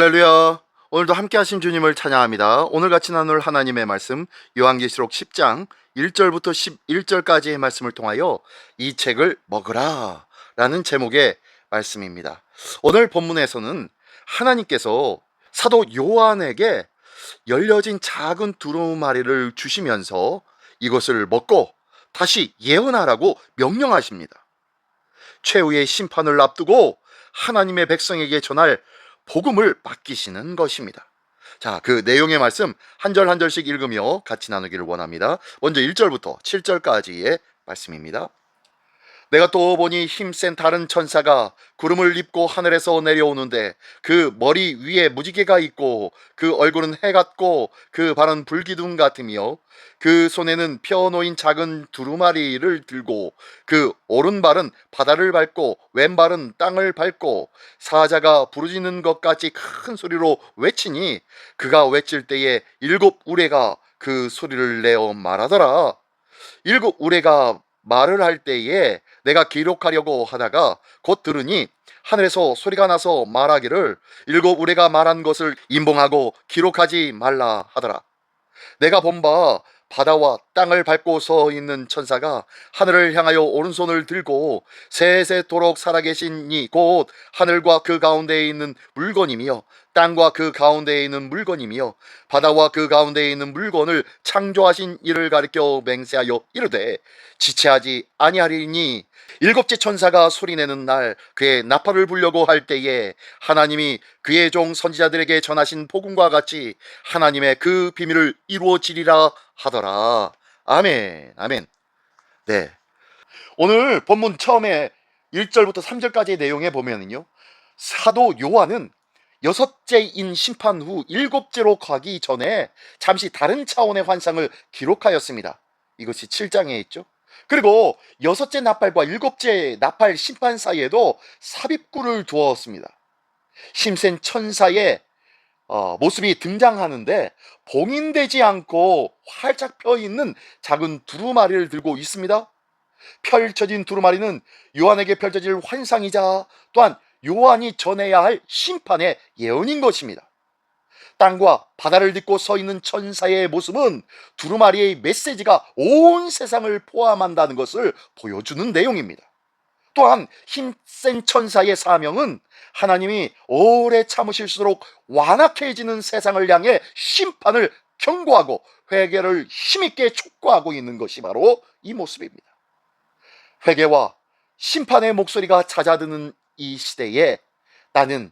할렐루야. 오늘도 함께 하신 주님을 찬양합니다. 오늘 같이 나눌 하나님의 말씀 요한계시록 10장 1절부터 11절까지의 말씀을 통하여 이 책을 먹으라 라는 제목의 말씀입니다. 오늘 본문에서는 하나님께서 사도 요한에게 열려진 작은 두루마리를 주시면서 이것을 먹고 다시 예언하라고 명령하십니다. 최후의 심판을 앞두고 하나님의 백성에게 전할 복음을 맡기시는 것입니다. 자, 그 내용의 말씀 한 절 한 절씩 읽으며 같이 나누기를 원합니다. 먼저 1절부터 7절까지의 말씀입니다. 내가 또 보니 힘센 다른 천사가 구름을 입고 하늘에서 내려오는데 그 머리 위에 무지개가 있고 그 얼굴은 해 같고 그 발은 불기둥 같으며 그 손에는 펴놓인 작은 두루마리를 들고 그 오른발은 바다를 밟고 왼발은 땅을 밟고 사자가 부르짖는 것 같이 큰 소리로 외치니 그가 외칠 때에 7 우레가 그 소리를 내어 말하더라. 7 우레가 말을 할 때에 내가 기록하려고 하다가 곧 들으니 하늘에서 소리가 나서 말하기를 7 우레가 말한 것을 인봉하고 기록하지 말라 하더라. 내가 본 바 바다와 땅을 밟고 서 있는 천사가 하늘을 향하여 오른손을 들고 세세토록 살아계신 이 곧 하늘과 그 가운데에 있는 물건이며 땅과 그 가운데에 있는 물건이며 바다와 그 가운데에 있는 물건을 창조하신 이를 가리켜 맹세하여 이르되 지체하지 아니하리니 7째 천사가 소리내는 날 그의 나팔을 불려고 할 때에 하나님이 그의 종 선지자들에게 전하신 복음과 같이 하나님의 그 비밀을 이루어지리라 하더라. 아멘. 아멘. 네. 오늘 본문 처음에 1절부터 3절까지의 내용에 보면은요, 사도 요한은 6째인 심판 후 7째로 가기 전에 잠시 다른 차원의 환상을 기록하였습니다. 이것이 7장에 있죠. 그리고 6째 나팔과 7째 나팔 심판 사이에도 삽입구를 두었습니다. 힘센 천사의 모습이 등장하는데 봉인되지 않고 활짝 펴있는 작은 두루마리를 들고 있습니다. 펼쳐진 두루마리는 요한에게 펼쳐질 환상이자 또한 요한이 전해야 할 심판의 예언인 것입니다. 땅과 바다를 딛고 서 있는 천사의 모습은 두루마리의 메시지가 온 세상을 포함한다는 것을 보여주는 내용입니다. 또한 힘센 천사의 사명은 하나님이 오래 참으실수록 완악해지는 세상을 향해 심판을 경고하고 회개를 힘있게 촉구하고 있는 것이 바로 이 모습입니다. 회개와 심판의 목소리가 잦아드는 이 시대에 나는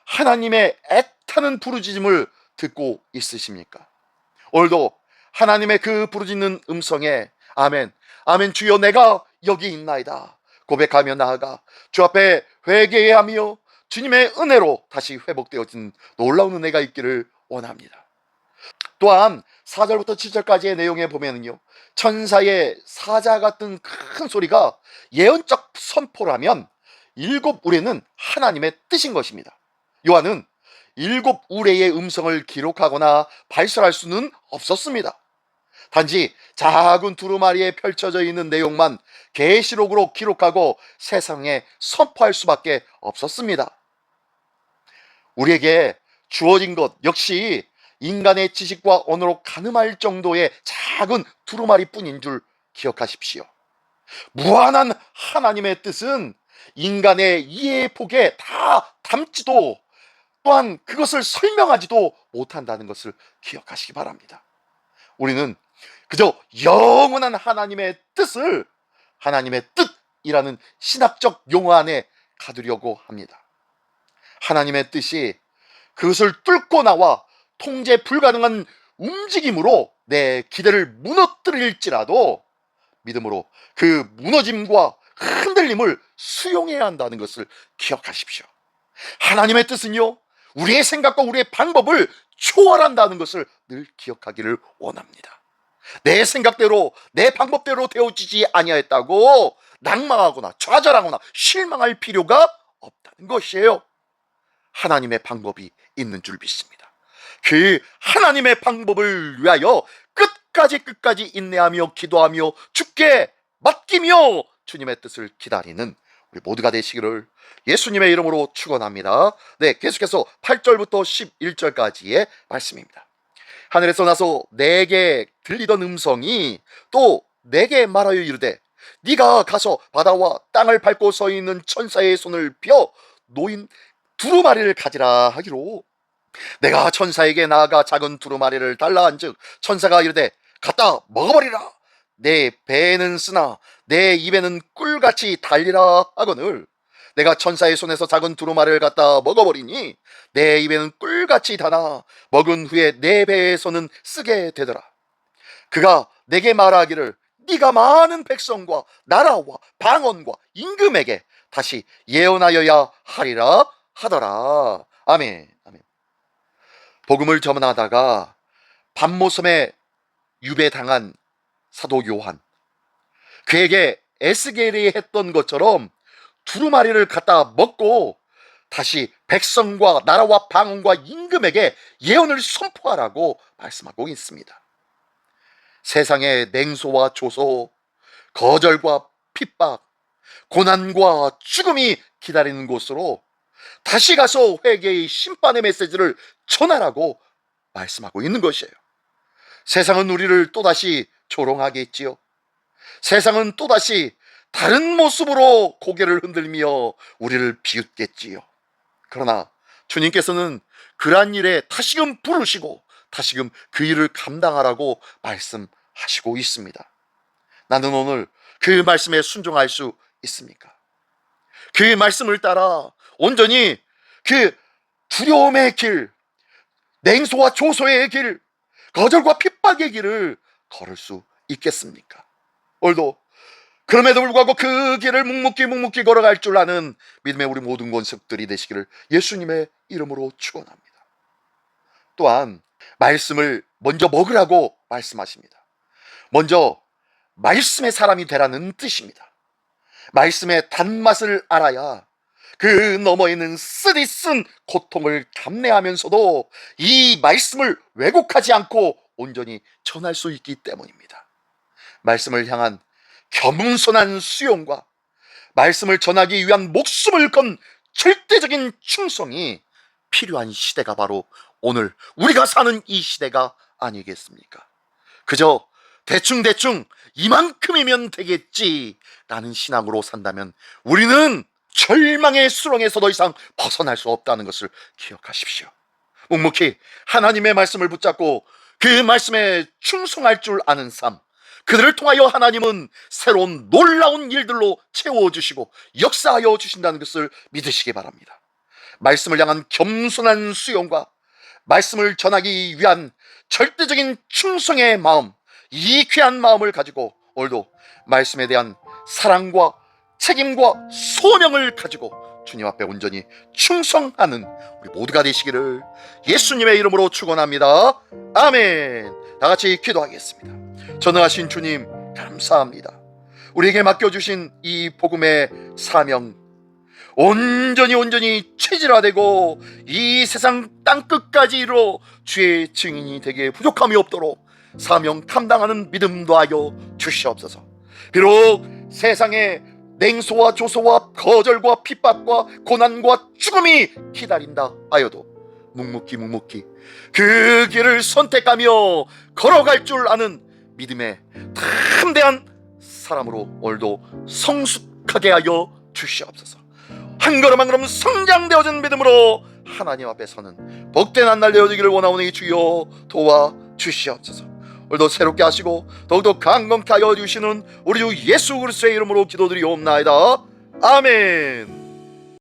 하나님의 애타는 부르짖음을 듣고 있으십니까? 오늘도 하나님의 그 부르짖는 음성에 아멘, 아멘 주여 내가 여기 있나이다 고백하며 나아가 주 앞에 회개하며 주님의 은혜로 다시 회복되어진 놀라운 은혜가 있기를 원합니다. 또한 4절부터 7절까지의 내용에 보면은요, 천사의 사자 같은 큰 소리가 예언적 선포라면 7 우레는 하나님의 뜻인 것입니다. 요한은 7 우레의 음성을 기록하거나 발설할 수는 없었습니다. 단지 작은 두루마리에 펼쳐져 있는 내용만 계시록으로 기록하고 세상에 선포할 수밖에 없었습니다. 우리에게 주어진 것 역시 인간의 지식과 언어로 가늠할 정도의 작은 두루마리뿐인 줄 기억하십시오. 무한한 하나님의 뜻은 인간의 이해의 폭에 다 담지도 또한 그것을 설명하지도 못한다는 것을 기억하시기 바랍니다. 우리는 그저 영원한 하나님의 뜻을 하나님의 뜻이라는 신학적 용어 안에 가두려고 합니다. 하나님의 뜻이 그것을 뚫고 나와 통제 불가능한 움직임으로 내 기대를 무너뜨릴지라도 믿음으로 그 무너짐과 흔들림을 수용해야 한다는 것을 기억하십시오. 하나님의 뜻은요, 우리의 생각과 우리의 방법을 초월한다는 것을 늘 기억하기를 원합니다. 내 생각대로 내 방법대로 되어지지 아니하였다고 낙망하거나 좌절하거나 실망할 필요가 없다는 것이에요. 하나님의 방법이 있는 줄 믿습니다. 그 하나님의 방법을 위하여 끝까지 인내하며 기도하며 주께 맡기며 주님의 뜻을 기다리는 우리 모두가 되시기를 예수님의 이름으로 축원합니다. 네, 계속해서 8절부터 11절까지의 말씀입니다. 하늘에서 나서 내게 들리던 음성이 또 내게 말하여 이르되 네가 가서 바다와 땅을 밟고 서 있는 천사의 손을 펴 놓인 두루마리를 가지라 하기로, 내가 천사에게 나아가 작은 두루마리를 달라한즉 천사가 이르되 갖다 먹어버리라. 내 배에는 쓰나 내 입에는 꿀같이 달리라 하거늘, 내가 천사의 손에서 작은 두루마리를 갖다 먹어버리니 내 입에는 꿀같이 달아 먹은 후에 내 배에서는 쓰게 되더라. 그가 내게 말하기를 네가 많은 백성과 나라와 방언과 임금에게 다시 예언하여야 하리라 하더라. 아멘. 아멘. 복음을 전하다가 밤모섬에 유배당한 사도 요한, 그에게 에스겔이 했던 것처럼 두루마리를 갖다 먹고 다시 백성과 나라와 방언과 임금에게 예언을 선포하라고 말씀하고 있습니다. 세상의 냉소와 조소, 거절과 핍박, 고난과 죽음이 기다리는 곳으로 다시 가서 회개의 심판의 메시지를 전하라고 말씀하고 있는 것이에요. 세상은 우리를 또다시 조롱하겠지요. 세상은 또다시 다른 모습으로 고개를 흔들며 우리를 비웃겠지요. 그러나 주님께서는 그러한 일에 다시금 부르시고 다시금 그 일을 감당하라고 말씀하시고 있습니다. 나는 오늘 그 말씀에 순종할 수 있습니까? 그 말씀을 따라 온전히 그 두려움의 길, 냉소와 조소의 길, 거절과 핍박의 길을 걸을 수 있겠습니까? 오늘도 그럼에도 불구하고 그 길을 묵묵히 걸어갈 줄 아는 믿음의 우리 모든 권속들이 되시기를 예수님의 이름으로 축원합니다. 또한 말씀을 먼저 먹으라고 말씀하십니다. 먼저 말씀의 사람이 되라는 뜻입니다. 말씀의 단맛을 알아야 그 너머에는 쓰디쓴 고통을 감내하면서도 이 말씀을 왜곡하지 않고 온전히 전할 수 있기 때문입니다. 말씀을 향한 겸손한 수용과 말씀을 전하기 위한 목숨을 건 절대적인 충성이 필요한 시대가 바로 오늘 우리가 사는 이 시대가 아니겠습니까? 그저 대충 이만큼이면 되겠지라는 신앙으로 산다면 우리는 절망의 수렁에서 더 이상 벗어날 수 없다는 것을 기억하십시오. 묵묵히 하나님의 말씀을 붙잡고 그 말씀에 충성할 줄 아는 삶, 그들을 통하여 하나님은 새로운 놀라운 일들로 채워주시고 역사하여 주신다는 것을 믿으시기 바랍니다. 말씀을 향한 겸손한 수용과 말씀을 전하기 위한 절대적인 충성의 마음, 이 귀한 마음을 가지고 오늘도 말씀에 대한 사랑과 책임과 소명을 가지고 주님 앞에 온전히 충성하는 우리 모두가 되시기를 예수님의 이름으로 축원합니다. 아멘. 다 같이 기도하겠습니다. 전능하신 주님 감사합니다. 우리에게 맡겨주신 이 복음의 사명, 온전히 체질화되고 이 세상 땅끝까지 이르러 주의 증인이 되게 부족함이 없도록 사명 감당하는 믿음도 하여 주시옵소서. 비록 세상에 냉소와 조소와 거절과 핍박과 고난과 죽음이 기다린다 하여도 묵묵히 그 길을 선택하며 걸어갈 줄 아는 믿음의 담대한 사람으로 오늘도 성숙하게 하여 주시옵소서. 한 걸음 한 걸음 성장되어진 믿음으로 하나님 앞에 서는 복된 한 날 되어지기를 원하오니 주여 도와 주시옵소서. 오늘도 새롭게 하시고 더욱더 강건케 하여 주시는 우리 주 예수 그리스도의 이름으로 기도드리옵나이다. 아멘.